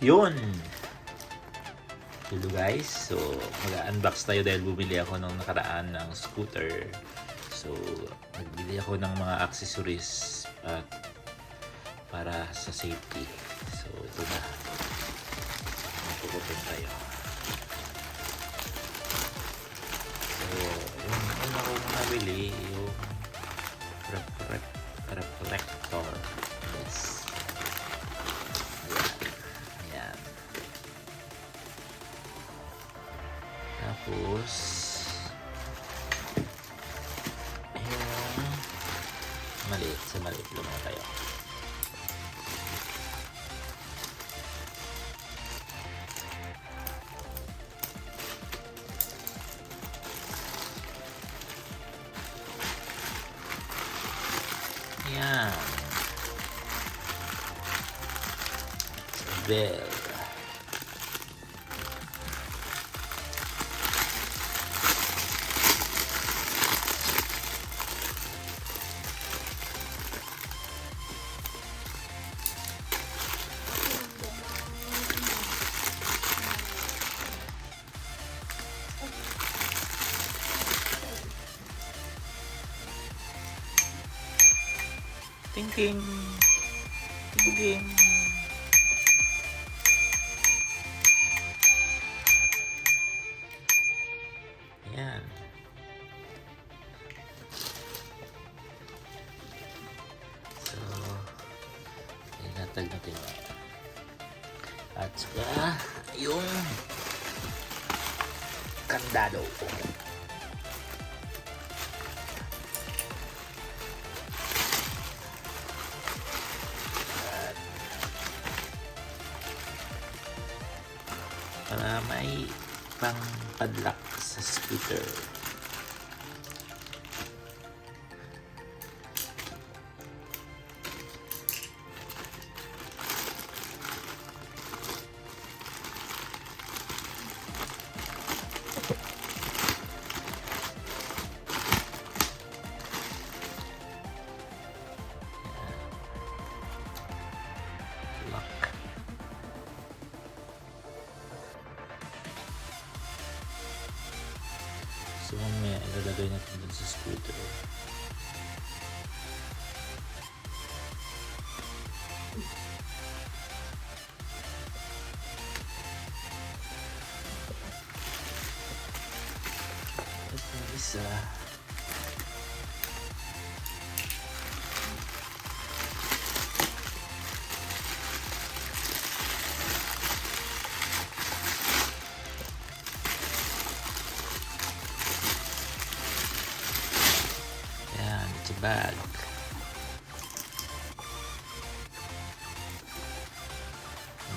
Yun! Hello guys, so mag-unbox tayo dahil bumili ako nung nakaraan ng scooter. So, nagbili ako ng mga accessories para sa safety. So, ito na. Magpupupin tayo. So, yung una kong nabili, yung reflector. Yes. Ayan. Tapos, yung maliit. Sa maliit lumang tayo. Ayan. Bell. Ting ting. Ting ting. Ayan. So, inatag natin. At saka, yung kandado. Para may pang padlock sa scooter. Lock. So, mamaya ilalagay natin dun sa scooter. Ito yung isa. It's a bag.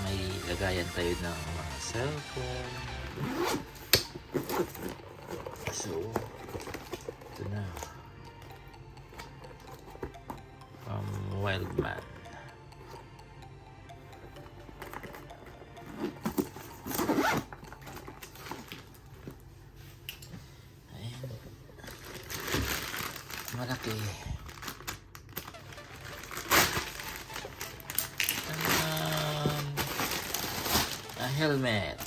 May lagayan tayo ng mga cellphone. So, ito na. From Wildman. Malaki. A helmet.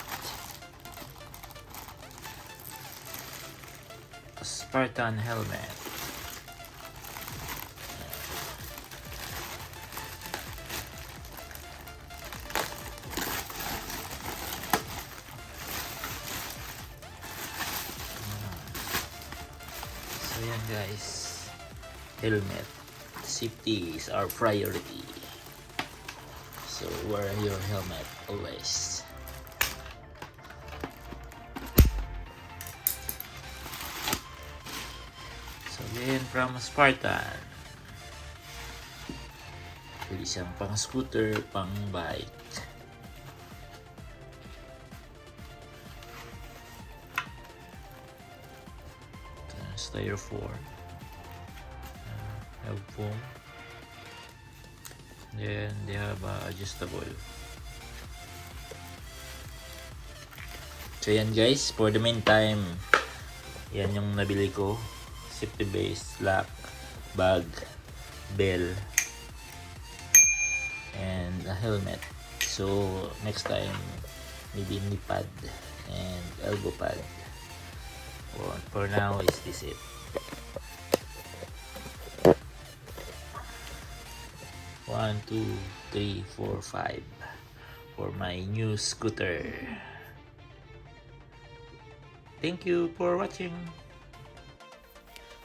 A Spartan helmet. So yan guys. Helmet. Safety is our priority. So wear your helmet always. So again, from Spartan. Pwede siyang pang scooter, pang bike. Styrofoam. Have foam. Then they have adjustable. So yan guys, for the meantime, yan yung nabili ko. Safety base, lock, bag, bell, and a helmet. So So next time, maybe knee pad and elbow pad. For now, is this it. 1, 2, 3, 4, 5 for my new scooter. Thank you for watching.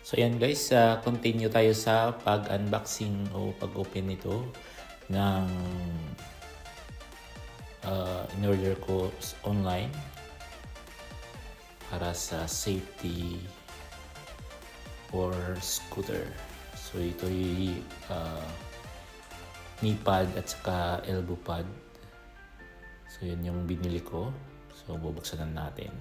So yan guys, continue tayo sa pag-unboxing o pag-open nito ng in-order ko online para sa safety for scooter. So ito yung knee pad at saka elbow pad. So yun yung binili ko. So bubuksan na natin.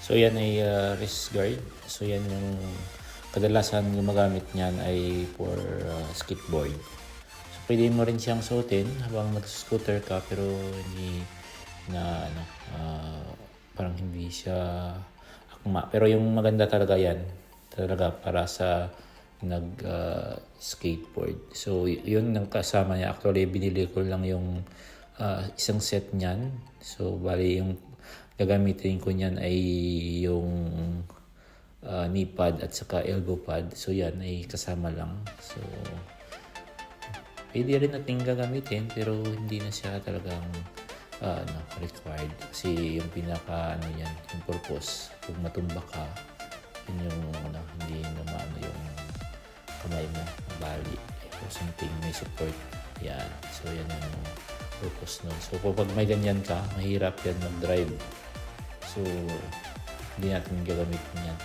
So yan ay wrist guard. So yan yung kadalasan gumagamit niyan ay for skateboard. So pwede mo rin siyang suotin habang nag-scooter ka, pero hindi na parang hindi siya akma. Pero yung maganda talaga yan, talaga para sa skateboard. So yun ang kasama niya. Actually binili ko lang yung isang set niyan. So bali yung gagamitin ko niyan ay yung knee pad at saka elbow pad. So yan ay kasama lang. So pwede rin natin gagamitin, pero hindi na siya talagang required. Kasi yung pinaka yan, yung purpose, kung matumba ka, yun yung hindi naman yung kamay mo bali o something, may support. Yan. So yan yung purpose nun. So kapag may ganyan ka, mahirap yan mag-drive. So, hindi natin gagamitin yan.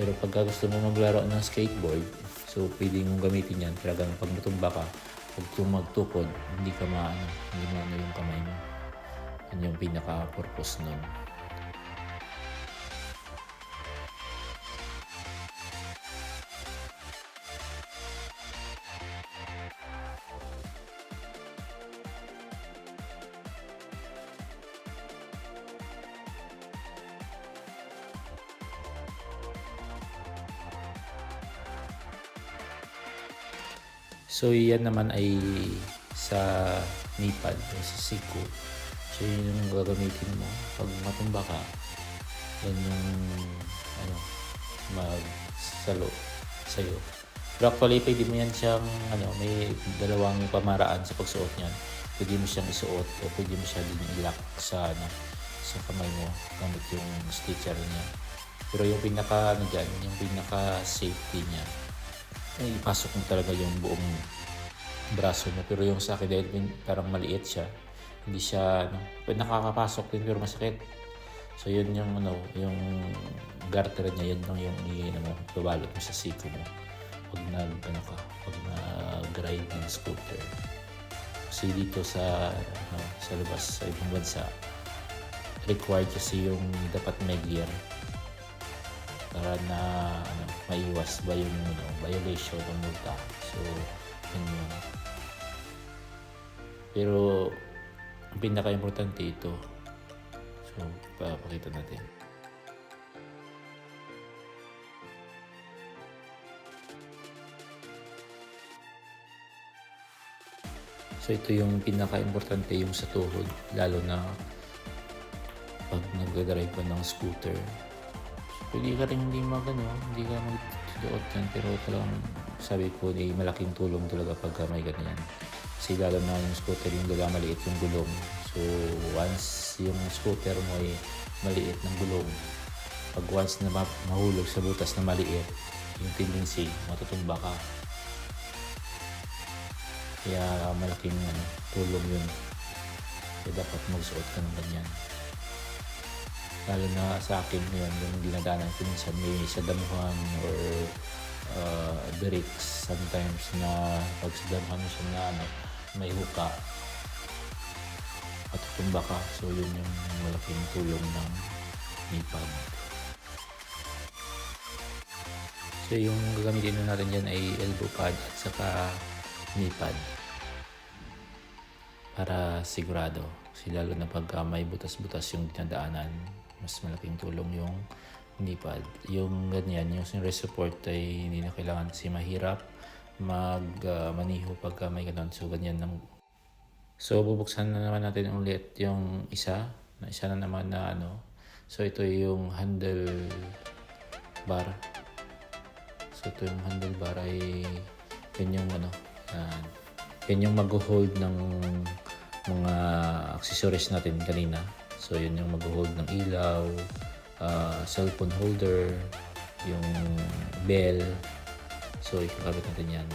Pero pagka gusto mo maglaro ng skateboard, so pwede mong gamitin yan. Talagang pag matumba ka, pag magtukod, hindi mo yung kamay mo. Yan yung pinaka-purpose nun. So yan naman ay sa knee pad o sa siko. So yun yung gagamitin mo pag matumba ka. Yan yung magsalo sa'yo. Pero actually pwede mo yan siyang may dalawang pamaraan sa pagsuot niyan. Pwede mo siyang isuot o pwede mo siya din i-lock sa sa kamay mo gamit yung stitcher niya. Pero yung pinaka yung pinaka safety niya, ay ipasok mo talaga yung buong braso mo. Pero yung sa akin, dahil parang maliit siya, hindi siya nakakapasok din pero masakit. So yun yung yung garter niya, yun lang yung babalot mo sa siko mo pag pag nag-ride ng scooter. Kasi dito sa labas, sa ibang bansa, required kasi yung dapat may gear para na maiwas ba yung violation ng multa. So yun yun. Pero ang pinaka-importante ito. So papakita natin. So ito yung pinaka-importante, yung sa tuhod, lalo na pag nag-drive ka ng scooter. Pwede ka rin hindi hindi ka mag-suot yan, pero talagang sabi ko malaking tulong talaga pagka may ganyan. Kasi lalo na yung scooter yung maliit yung gulong. So once yung scooter mo ay maliit ng gulong. Pag once na mahulog sa butas na maliit, yung tendency, matutumba ka. Kaya malaking tulong yun. Kaya dapat magsuot ka ng ganyan. Lalo na sa akin yun, yung dinadaanan ko minsan may sa damuhan or brakes sometimes na pag sa damuhan mo siya na may huka at tumba ka. So yun yung malaking tulong ng knee pad. So yung gagamitin na natin dyan ay elbow pad at saka knee pad para sigurado. Kasi lalo na pag may butas-butas yung dinadaanan, mas malaking tulong yung knee pad. Yung ganyan, yung rest support ay hindi na kailangan kasi mahirap maniho pag may ganun. So ganyan lang. So bubuksan na naman natin ulit yung isa na naman na So ito yung handle bar. So ito yung handle bar ay yun yung yun yung mag-hold ng mga accessories natin kanina. So yun yung mag-hold ng ilaw, cellphone holder, yung bell. So ikakabit natin yan.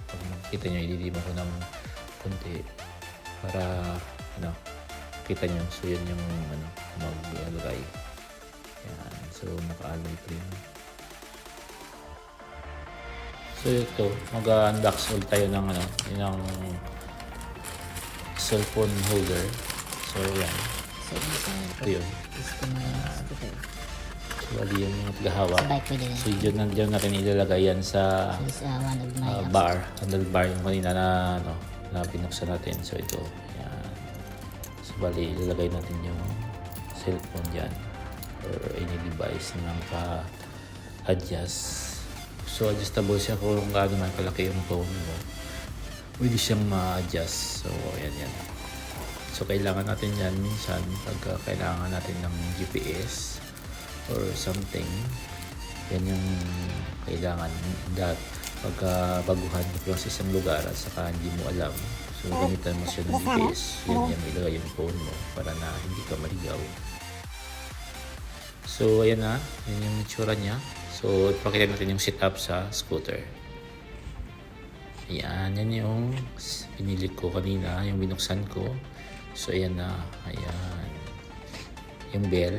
Pag makikita nyo, ililima ko ng konti para kita nyo. So yun yung maglagay. Yan. So naka-alloy pa yun. So ito, mag-unbox ulit tayo ng yung cellphone holder. So yan. Ito yun. So bali yung naghahawak. So dyan natin ilalagay yan sa bar, handle bar yung kanina na binuksan natin. So ito, yan. So bali ilalagay natin yung cellphone dyan or any device na maka-adjust. So adjustable siya kung gaano man kalaki yung phone mo. Pwede siyang ma-adjust. So ayan. So kailangan natin yan minsan pag kailangan natin ng GPS or something. Yan yung kailangan pag baguhan mo sa isang lugar at saka hindi mo alam. So gamitan mo siya ng GPS. Yan ilagay yung phone mo para na hindi ka maligaw. So ayan na. Yan yung itsura niya. So ipakita natin yung setup sa scooter. Ayan. Yan yung pinili ko kanina. Yung binuksan ko. So ayan na. Ayan. Yung bell.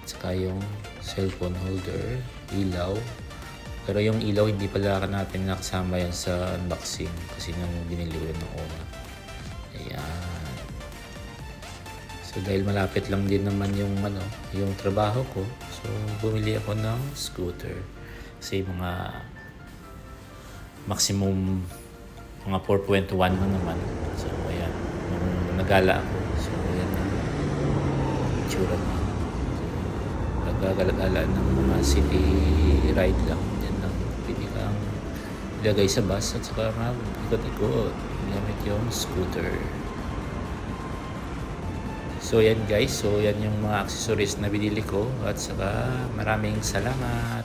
Saka yung cellphone holder. Ilaw. Pero yung ilaw hindi pala natin nakasama yan sa unboxing. Kasi nang binili ko yun ng una. Ayan. So dahil malapit lang din naman yung trabaho ko, so bumili ako ng scooter. Kasi mga maximum mga 4.1 lang naman. So ayan, nung nagala ako. So ayan yung itsura niya. Nagagala-gala ng mga city ride lang. Yan lang. Pwede kang ilagay sa bus at saka ikot-ikot gamit yung scooter. So yan guys, so yan yung mga accessories na binili ko at saka maraming salamat.